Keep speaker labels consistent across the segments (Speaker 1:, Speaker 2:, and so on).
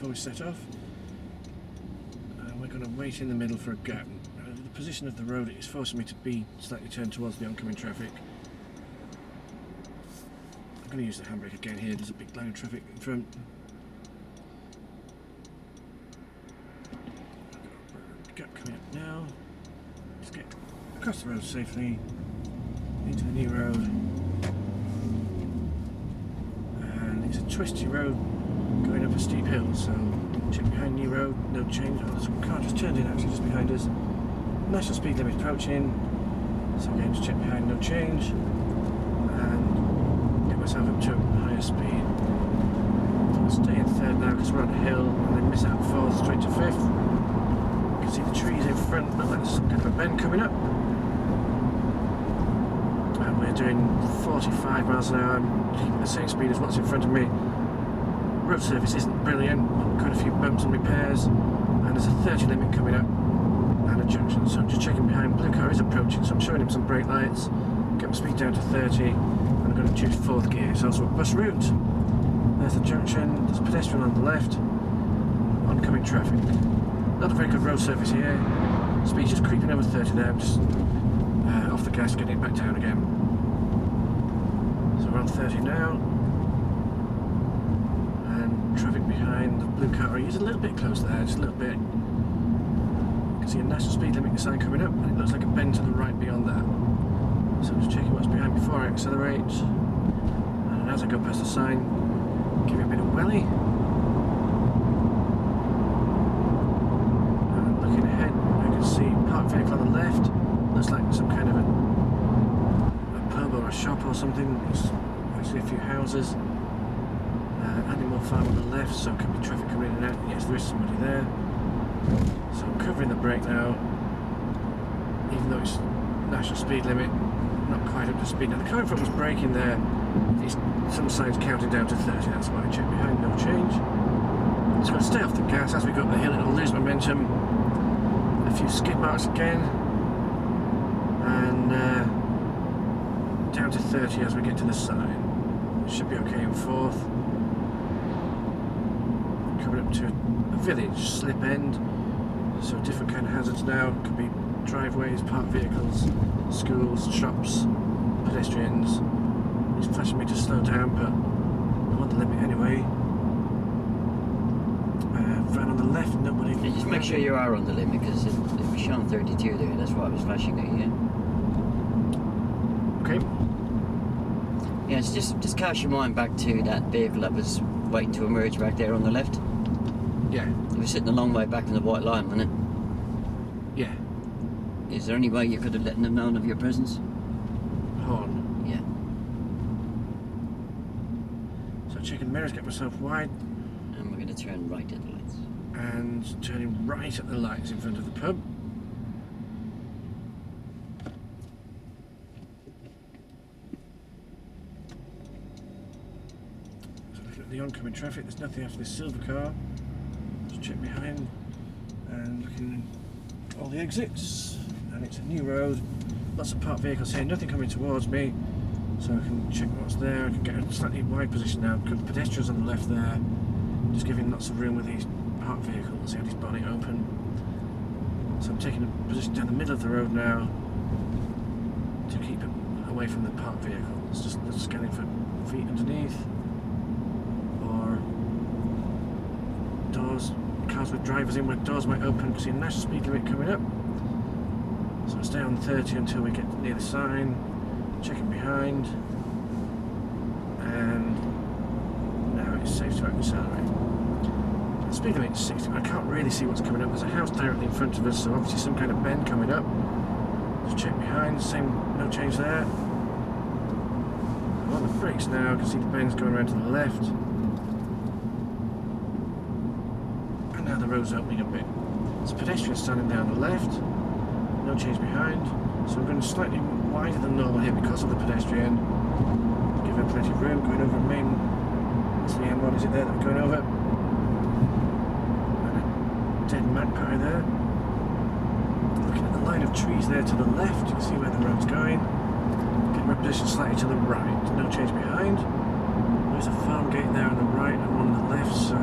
Speaker 1: before we set off. And we're going to wait in the middle for a gap. The position of the road is forcing me to be slightly turned towards the oncoming traffic. I'm going to use the handbrake again here, there's a big line of traffic in front. Gap coming up now. Let's get across the road safely into the new road. And it's a twisty road going up a steep hill, so check behind new road, no change. Oh, there's a car just turned in actually just behind us. National speed limit approaching, so again just check behind, no change, and get myself up to a higher speed. So I'll stay in third now because we're on a hill, and then miss out fourth straight to fifth. You can see the trees in front, look like there's some kind of a bend coming up. And we're doing 45 miles an hour, I'm keeping the same speed as what's in front of me. Road surface isn't brilliant, quite a few bumps and repairs, and there's a 30 limit coming up. And a junction, so I'm just checking behind. Blue car is approaching, so I'm showing him some brake lights, get my speed down to 30, and I'm going to choose fourth gear. It's also a bus route. There's the junction, there's a pedestrian on the left, oncoming traffic. Not a very good road surface here, speed just creeping over 30 there, I'm just off the gas, getting it back down again. So we're on 30 now, and traffic behind. The blue car is a little bit close there, just a little bit. You can see a national speed limit sign coming up, and it looks like a bend to the right beyond that. So I'm just checking what's behind before I accelerate. And as I go past the sign, give it a bit of welly. And looking ahead, I can see a parked vehicle on the left. Looks like some kind of a pub or a shop or something. There's actually a few houses. Animal farm on the left, so could be traffic coming in and out. Yes, there is somebody there. So I'm covering the brake now, even though it's national speed limit, not quite up to speed. Now the car in front was braking there, some signs counting down to 30, that's why I check behind, no change. Just going to stay off the gas. As we go up the hill it'll lose momentum, a few skid marks again, and down to 30 as we get to the sign. It should be okay in fourth. Coming up to a village, slip end, so different kind of hazards now. Could be driveways, parked vehicles, schools, shops, pedestrians. He's flashing me to slow down, but I'm on the limit anyway. Van on the left, nobody.
Speaker 2: Yeah, just make sure you are on the limit, because it was showing 32 there, that's why I was flashing at you.
Speaker 1: Okay.
Speaker 2: Yes, just cast your mind back to that vehicle that was waiting to emerge back there on the left.
Speaker 1: Yeah.
Speaker 2: It was sitting a long way back from the white line, wasn't it?
Speaker 1: Yeah.
Speaker 2: Is there any way you could have let them know of your presence?
Speaker 1: Horn.
Speaker 2: Yeah.
Speaker 1: So checking the mirrors, get myself wide.
Speaker 2: And we're going to turn right at the lights.
Speaker 1: And turning right at the lights in front of the pub. So looking at the oncoming traffic, there's nothing after this silver car. Just check behind and looking at all the exits. And it's a new road, lots of parked vehicles here, nothing coming towards me. So I can check what's there. I can get a slightly wide position now. Got pedestrians on the left there, just giving lots of room with these parked vehicles. He had his bonnet open. So I'm taking a position down the middle of the road now to keep it away from the parked vehicles. Just scanning for feet underneath or doors, cars with drivers in where doors might open. See a national speed limit coming up. So I'll stay on 30 until we get near the sign. Check it behind, and now it's safe to accelerate. The speed limit is 60, but I can't really see what's coming up. There's a house directly in front of us, so obviously some kind of bend coming up. Just check behind, same, no change there. I'm on the brakes now, I can see the bends going around to the left. And now the road's opening a bit. There's a pedestrian standing there on the left, no change behind. So I'm going slightly wider than normal here because of the pedestrian. Give him plenty of room, going over main. It's the M1, is it there that we're going over? And a dead magpie there. Looking at the line of trees there to the left, you can see where the road's going. Getting my position slightly to the right, no change behind. There's a farm gate there on the right and one on the left, so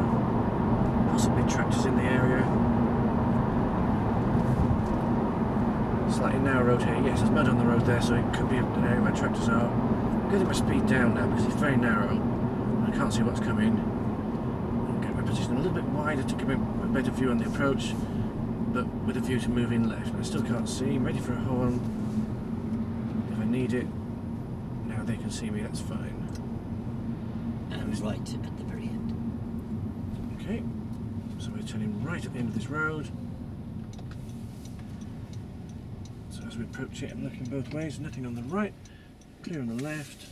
Speaker 1: road here. Yes, there's mud on the road there, so it could be an area where tractors are. I'm getting my speed down now because it's very narrow. I can't see what's coming. I'll get my position a little bit wider to give me a better view on the approach, but with a view to moving left. I still can't see. I'm ready for a horn if I need it. Now they can see me, that's fine.
Speaker 2: And right at the very end.
Speaker 1: Okay, so we're turning right at the end of this road. So as we approach it, I'm looking both ways, nothing on the right, clear on the left,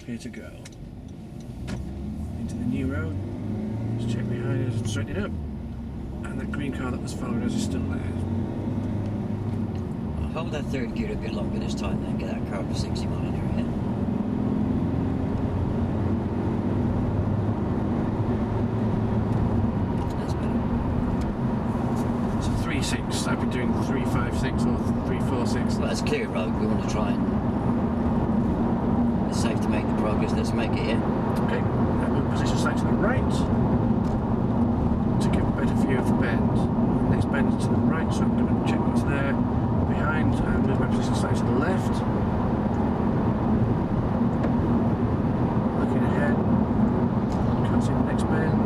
Speaker 1: clear to go. Into the new road, just check behind us and straighten it up. And that green car that was following us is still there.
Speaker 2: I'll hold that third gear a bit longer this time then, get that car to 60 mile an hour ahead. That's better.
Speaker 1: So 3.6, I've been doing 3.56 or 3.46.
Speaker 2: Well, that's clear road, we want to try and... It's safe to make the progress, let's make it, yeah?
Speaker 1: Okay, now move position slightly to the right to get a better view of the bend. Next bend is to the right, so I'm going to check what's there behind and move my position slightly to the left. Looking ahead, can't see the next bend.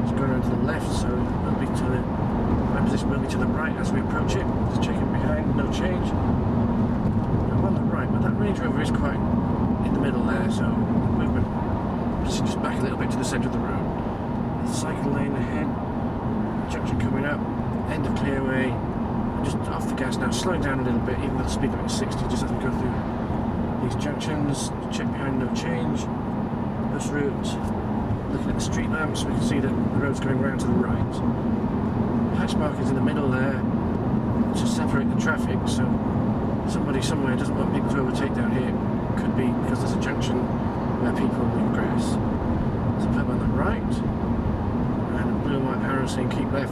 Speaker 1: It's going around to the left, so it'll be to the, my position will be to the right as we approach it. Just checking behind, no change. I'm on the right, but that Range Rover is quite in the middle there, so movement just back a little bit to the centre of the road. The cycle lane ahead, junction coming up, end of clearway. I'm just off the gas now, slowing down a little bit, even though the speed limit is 60, just as we go through these junctions. Check behind, no change. Bus route, looking at the street lamps, we can see that the road's going round to the right. Hatch markers in the middle there to separate the traffic, so somebody somewhere doesn't want people to overtake down here. Could be because there's a junction where people ingress. There's a pub on the right, and a blue and white arrow saying keep left.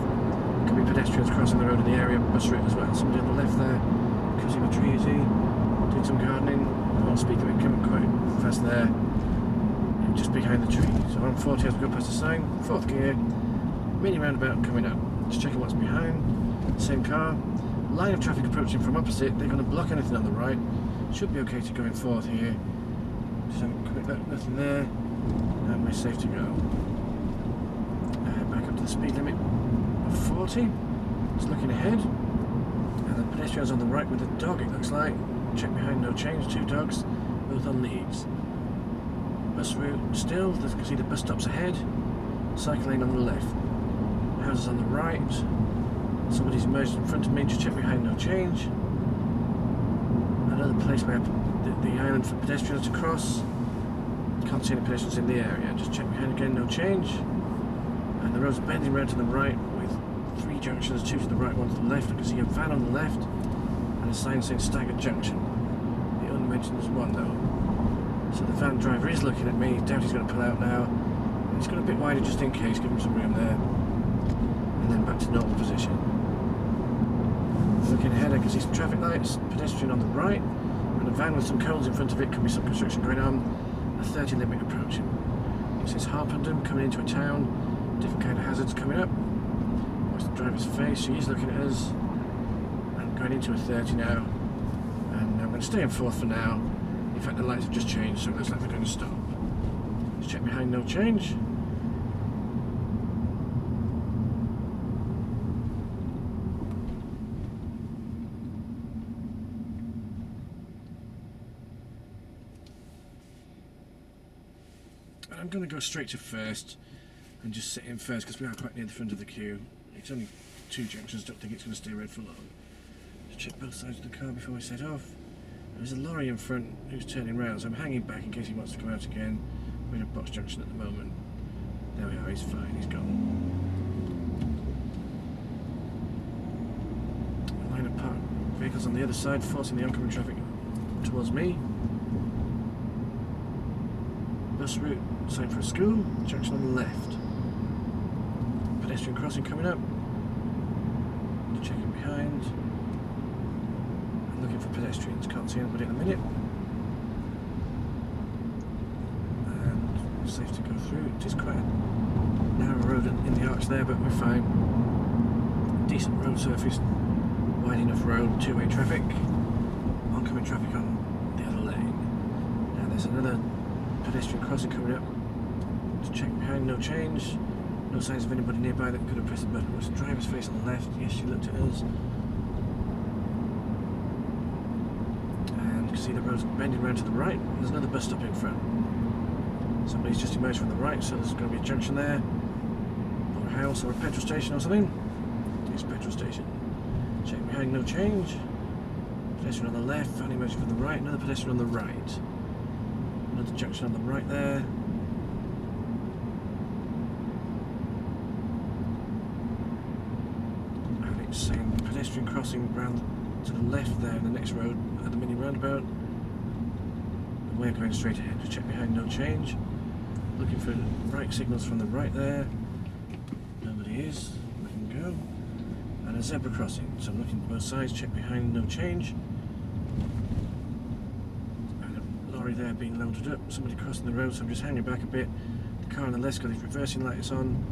Speaker 1: Could be pedestrians crossing the road in the area, bus route as well. Somebody on the left there, cutting a tree, is he? Doing some gardening. I'll speed limit coming quite fast there. And just behind the tree. So on 40 as we go past the sign, 4th gear, mini roundabout coming up. Just checking what's behind. Same car. Line of traffic approaching from opposite. They're going to block anything on the right. Should be okay to go in 4th here. Just haven't quick look, nothing there. And we're safe to go. Back up to the speed limit of 40. Just looking ahead. And the pedestrians on the right with a dog, it looks like. Check behind, no change. 2 dogs, both on leads. Bus route still. You can see the bus stops ahead. Cycle lane on the left. Houses on the right. Somebody's emerged in front of me. Just check behind, no change. Another place where the island for pedestrians to cross. Can't see any pedestrians in the area. Just check behind again, no change. And the road's bending round to the right with 3 junctions, 2 to the right, 1 to the left. I can see a van on the left and a sign saying Staggered Junction. The unmentioned is 1 though. So the van driver is looking at me. Doubt he's going to pull out now. He's got a bit wider just in case, give him some room there. And then back to normal position. Looking ahead, I can see some traffic lights, pedestrian on the right, and a van with some cones in front of it. Could be some construction going on. A 30 limit approaching. This is Harpenden coming into a town. Different kind of hazards coming up. Watch the driver's face. She is looking at us. And going into a 30 now. And I'm going to stay in 4th for now. In fact, the lights have just changed, so it looks like they're going to stop. Just check behind, no change. I'm going to go straight to 1st and just sit in 1st because we are quite near the front of the queue. It's only 2 junctions, don't think it's going to stay red for long. Just check both sides of the car before we set off. There's a lorry in front who's turning round, so I'm hanging back in case he wants to come out again. We're in a box junction at the moment. There we are, he's fine, he's gone. A line of parked vehicles on the other side, forcing the oncoming traffic towards me. Bus route, sign for a school, junction on the left. Pedestrian crossing coming up. Checking behind. And looking for pedestrians. Can't see anybody at the minute. And safe to go through. It is quite a narrow road in the arch there, but we're fine. Decent road surface. Wide enough road, 2-way traffic. oncoming traffic on the other lane. Now there's another pedestrian crossing coming up. To check behind, no change. No signs of anybody nearby that could have pressed the button. There's a driver's face on the left. Yes, she looked at us. And you can see the road's bending round to the right. There's another bus stop in front. Somebody's just emerged from the right, so there's going to be a junction there. Or a house or a petrol station or something. It's a petrol station. Check behind, no change. Pedestrian on the left, fan emerging from the right. Another pedestrian on the right. Another junction on the right there. Saying pedestrian crossing round to the left there in the next road at the mini roundabout. And we're going straight ahead. Just check behind, no change. Looking for right signals from the right there. Nobody is. We can go. And a zebra crossing. So I'm looking at both sides. Check behind, no change. And a lorry there being loaded up. Somebody crossing the road, so I'm just hanging back a bit. The car on the left's got his reversing lights on,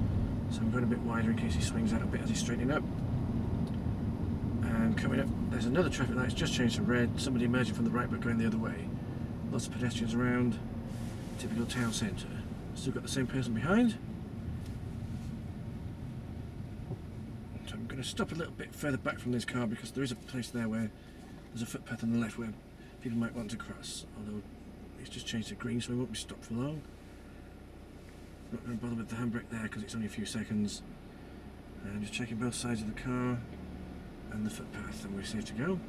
Speaker 1: so I'm going a bit wider in case he swings out a bit as he's straightening up. And coming up, there's another traffic light, it's just changed to red. Somebody emerging from the right but going the other way. Lots of pedestrians around. Typical town centre. Still got the same person behind. So I'm going to stop a little bit further back from this car because there is a place there where there's a footpath on the left where people might want to cross. Although it's just changed to green, so we won't be stopped for long. Not going to bother with the handbrake there because it's only a few seconds. And just checking both sides of the car and the footpath, and we're safe to go.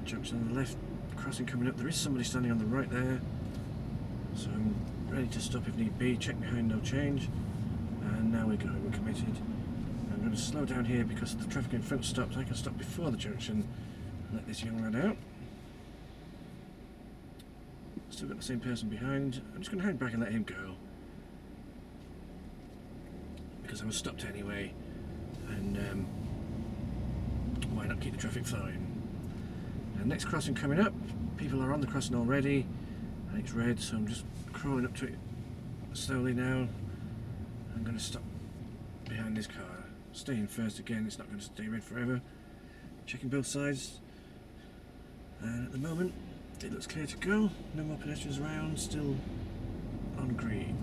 Speaker 1: Junction on the left, crossing coming up. There is somebody standing on the right there, so I'm ready to stop if need be. Check behind, no change. And now we're going, we're committed. I'm going to slow down here because the traffic in front stops. I can stop before the junction and let this young lad out. Still got the same person behind. I'm just going to hang back and let him go, because I was stopped anyway, and why not keep the traffic flowing? Now, next crossing coming up, people are on the crossing already, and it's red, so I'm just crawling up to it slowly now. I'm going to stop behind this car. Staying first again, it's not going to stay red forever. Checking both sides, and at the moment it looks clear to go. No more pedestrians around, still on green.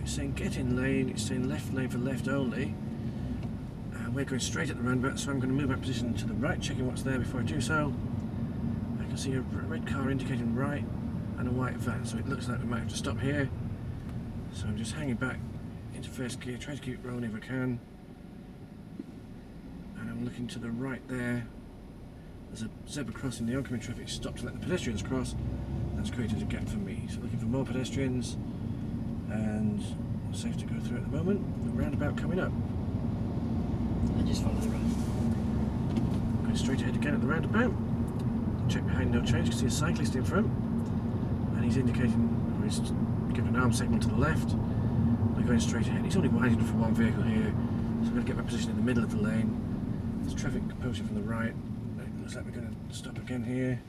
Speaker 1: It's saying get in lane, it's saying left lane for left only. We're going straight at the roundabout, so I'm going to move my position to the right, checking what's there before I do so. I can see a red car indicating right and a white van, so it looks like we might have to stop here. So I'm just hanging back into first gear, trying to keep it rolling if I can. And I'm looking to the right there. There's a zebra crossing, the oncoming traffic stopped to let the pedestrians cross. That's created a gap for me, so looking for more pedestrians. And safe to go through at the moment. The roundabout coming up.
Speaker 2: I just follow the road.
Speaker 1: Going straight ahead again at the roundabout. Check behind, no change. You can see a cyclist in front, and he's indicating, or he's giving an arm signal to the left. We're going straight ahead. He's only wide enough for one vehicle here, so I'm going to get my position in the middle of the lane. There's traffic approaching from the right. It looks like we're going to stop again here.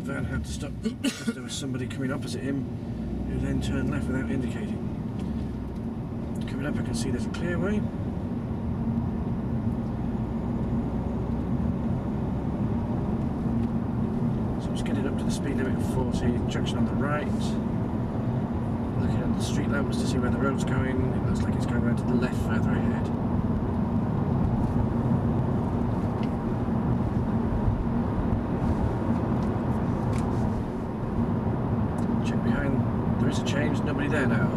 Speaker 1: Van had to stop because there was somebody coming opposite him who then turned left without indicating. Coming up, I can see there's a clearway. So I'm just getting up to the speed limit of 40, junction on the right. Looking at the street lamps to see where the road's going. It looks like it's going around to the left further ahead. There is a change, nobody there now.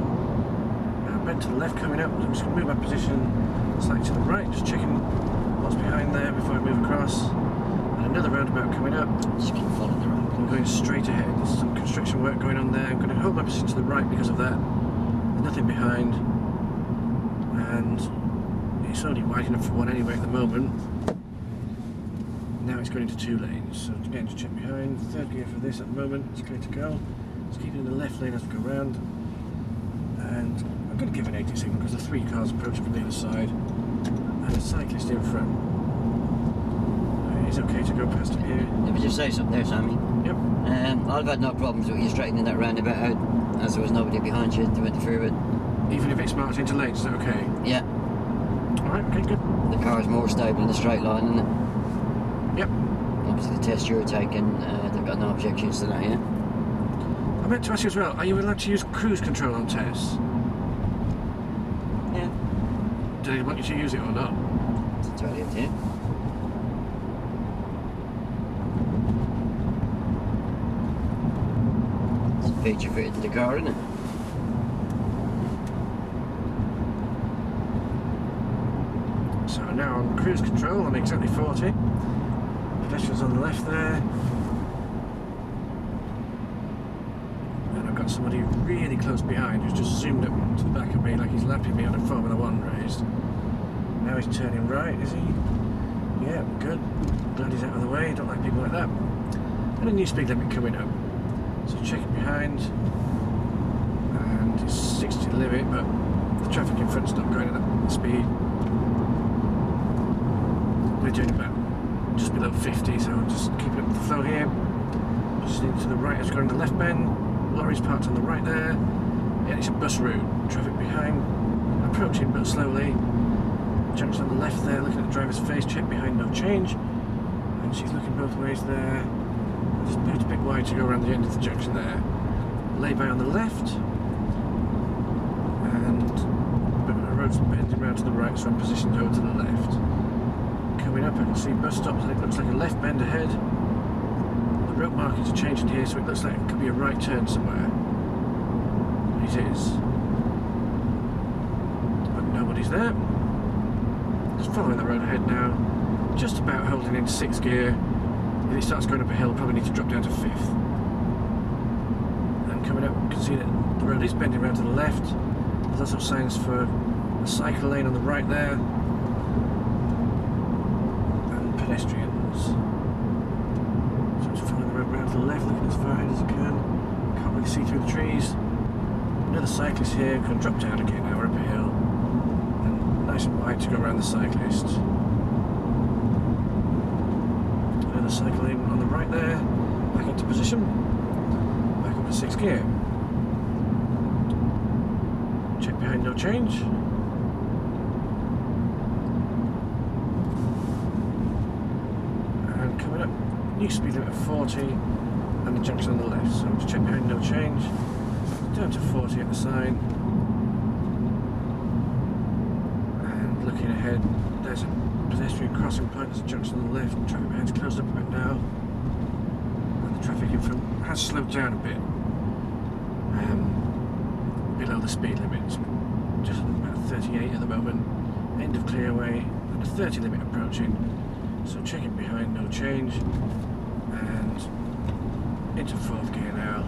Speaker 1: Now bent to the left coming up, I'm just going to move my position slightly to the right, just checking what's behind there before I move across. And another roundabout coming up.
Speaker 2: Just keep following the road.
Speaker 1: I'm going straight ahead. There's some construction work going on there. I'm going to hold my position to the right because of that. There's nothing behind. And it's only wide enough for one anyway at the moment. Now it's going into 2 lanes. So again, just check behind. Third gear for this at the moment. It's clear to go. Just keeping in the left lane as we go round, and I'm going to give an exit signal because the 3 cars approaching from the other side and a cyclist in front. It's okay to go past him here.
Speaker 2: Let me just say something there, Sammy.
Speaker 1: Yep.
Speaker 2: I've had no problems with you straightening that roundabout out, as there was nobody behind you to interfere with.
Speaker 1: Even if it's marked into lanes, is that okay?
Speaker 2: Yeah.
Speaker 1: Alright, okay, good.
Speaker 2: The car's more stable in the straight line, isn't it?
Speaker 1: Yep.
Speaker 2: Obviously the test you're taking, they've got no objections to that, yeah?
Speaker 1: I meant to ask you as well, are you allowed to use cruise control on tests?
Speaker 2: Yeah.
Speaker 1: Do they want you to use it or not?
Speaker 2: It's entirely up to you. It's a feature fitted to the car, isn't it?
Speaker 1: So now on cruise control, I'm exactly 40. Pedestrians on the left there. And I've got somebody really close behind who's just zoomed up to the back of me like he's lapping me on a Formula 1 race. Now he's turning right, is he? Yeah, good. Glad he's out of the way, don't like people like that. And a new speed limit coming up. So checking behind. And it's 60 limit, but the traffic in front's not going at that speed. We're doing about just below 50, so I'm just keeping up with the flow here. Just into the right as we're going to the left bend. Lorries parked on the right there. Yeah, it's a bus route. Traffic behind. Approaching but slowly. Junction on the left there, looking at the driver's face. Check behind, no change. And she's looking both ways there. Just moved a bit wide to go around the end of the junction there. Lay-by on the left. And the road's bending round to the right, so I'm positioned over to the left. Coming up, I can see bus stops, and it looks like a left bend ahead. The route markings are changing here, so it looks like it could be a right turn somewhere. It is. But nobody's there. Just following the road ahead now. Just about holding in 6th gear. If it starts going up a hill, probably need to drop down to 5th. And coming up, you can see that the road is bending around to the left. There's also signs for a cycle lane on the right there. Pedestrians. So just following the road round to the left, looking as far ahead as I can. Can't really see through the trees. Another cyclist here, can drop down again now, we're up a hill. And nice and wide to go around the cyclist. Another cycle lane on the right there. Back into position. Back up to 6th gear. Check behind, no change. Coming up, new speed limit of 40 and the junction on the left, so just check behind, no change. Down to 40 at the sign. And looking ahead, there's a pedestrian crossing point, there's a junction on the left, traffic behind's closed up a bit now. And the traffic in front has slowed down a bit. Below the speed limit, just about 38 at the moment. End of clearway, and a 30 limit approaching. So checking behind, no change, and into 4th gear now,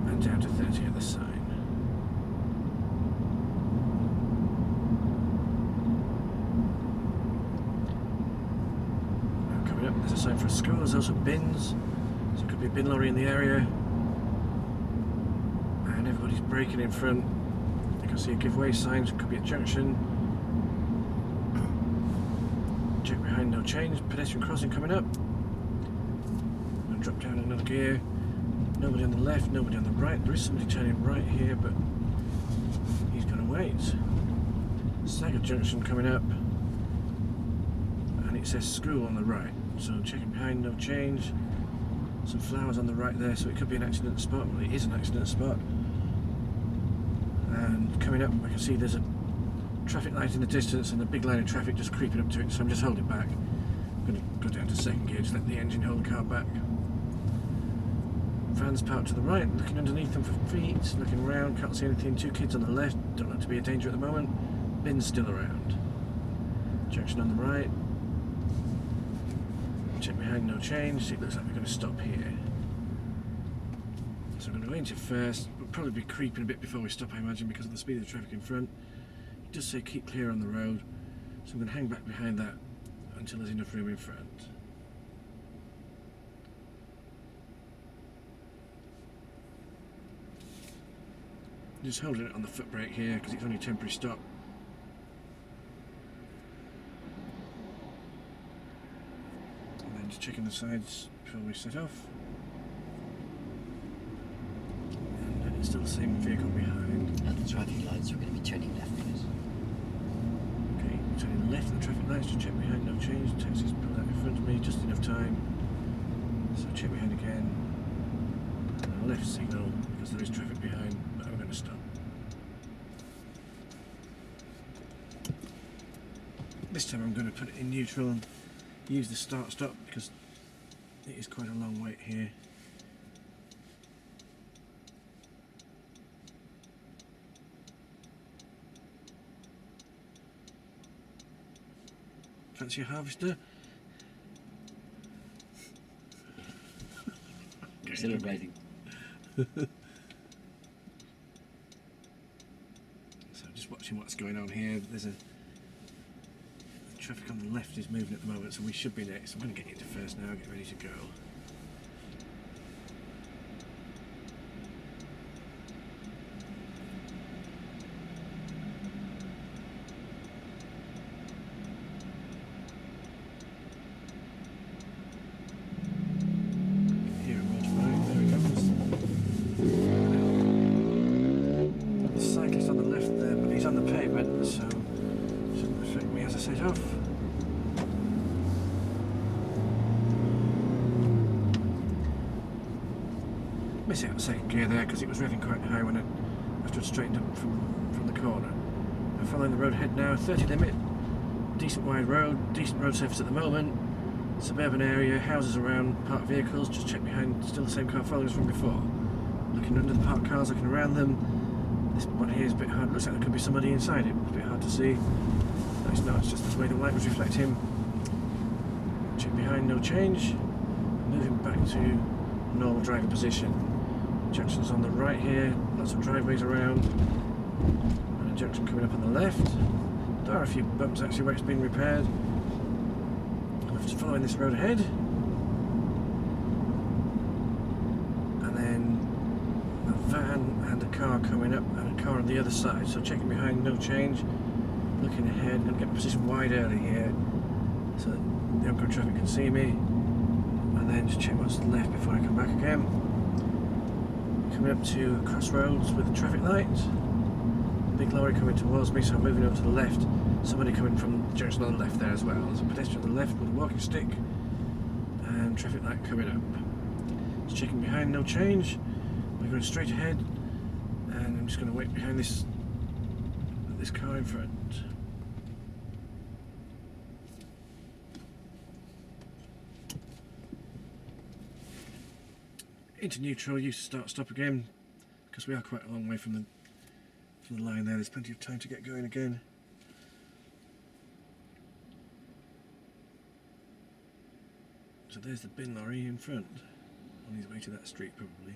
Speaker 1: and down to 30 at the sign. Now coming up, there's a sign for a school, there's also bins, so it could be a bin lorry in the area, and everybody's braking in front. You can see a giveaway signs, could be a junction. Check behind, no change. Pedestrian crossing coming up. I'm going to drop down another gear. Nobody on the left, nobody on the right. There is somebody turning right here, but he's going to wait. Stagger junction coming up. And it says school on the right. So checking behind, no change. Some flowers on the right there, so it could be an accident spot. Well, it is an accident spot. And coming up, I can see there's a traffic light in the distance and a big line of traffic just creeping up to it, so I'm just holding back. I'm going to go down to 2nd gear, just let the engine hold the car back. Vans parked to the right, looking underneath them for feet, looking around, can't see anything. 2 kids on the left, don't look to be a danger at the moment. Bins still around. Junction on the right. Check behind, no change. It looks like we're going to stop here. So I'm going to go into first. We'll probably be creeping a bit before we stop, I imagine, because of the speed of the traffic in front. It does say keep clear on the road, so I'm going to hang back behind that until there's enough room in front. Just holding it on the foot brake here because it's only a temporary stop. And then just checking the sides before we set off. And then it's still the same vehicle behind.
Speaker 2: At the traffic lights, we're going to be turning left, please.
Speaker 1: Okay, turning left at the traffic lights to check behind, no change. Taxi's pulled out in front of me, just enough time. So check behind again. And a left signal because there is traffic behind, but I'm going to stop. This time I'm going to put it in neutral and use the start-stop because it is quite a long wait here. Fancy a harvester?
Speaker 2: Celebrating.
Speaker 1: So just watching what's going on here. There's the traffic on the left is moving at the moment, so we should be next. I'm going to get into first now, get ready to go. Here, motorbike, there he comes. The cyclist on the left there, but he's on the pavement, so shouldn't affect me as I set off. Missing out second gear there because it was revving quite high when after it straightened up from the corner. I'm following the road ahead now, 30 limit, decent wide road, decent road surface at the moment, suburban area, houses around, parked vehicles, just check behind, still the same car following us from before. Looking under the parked cars, looking around them. This one here is a bit hard, looks like there could be somebody inside it, it's a bit hard to see. No, it's not, it's just the way the light was reflecting. Check behind, no change. Moving back to normal driving position. Junction's on the right here, lots of driveways around, and a junction coming up on the left. There are a few bumps actually where it's been repaired. I'm just following this road ahead, and then a van and a car coming up, and a car on the other side. So checking behind, no change. Looking ahead, I'm going to get my position wide early here, so that the oncoming traffic can see me, and then just check what's left before I come back again. Coming up to crossroads with a traffic light. Big lorry coming towards me, so I'm moving over to the left. Somebody coming from the junction on the left there as well. There's a pedestrian on the left with a walking stick, and traffic light coming up. Just checking behind, no change. We're going straight ahead, and I'm just going to wait behind this car in front. Into neutral, use start-stop again, because we are quite a long way from the line there. There's plenty of time to get going again. So there's the bin lorry in front, on his way to that street probably.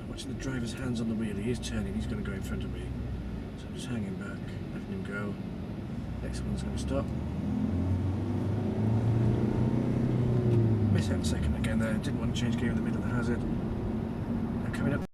Speaker 1: Watching the driver's hands on the wheel, he is turning, he's going to go in front of me. So I'm just hanging back, letting him go. Next one's going to stop. Miss out a second again there, didn't want to change gear in the middle of the hazard. Now coming up.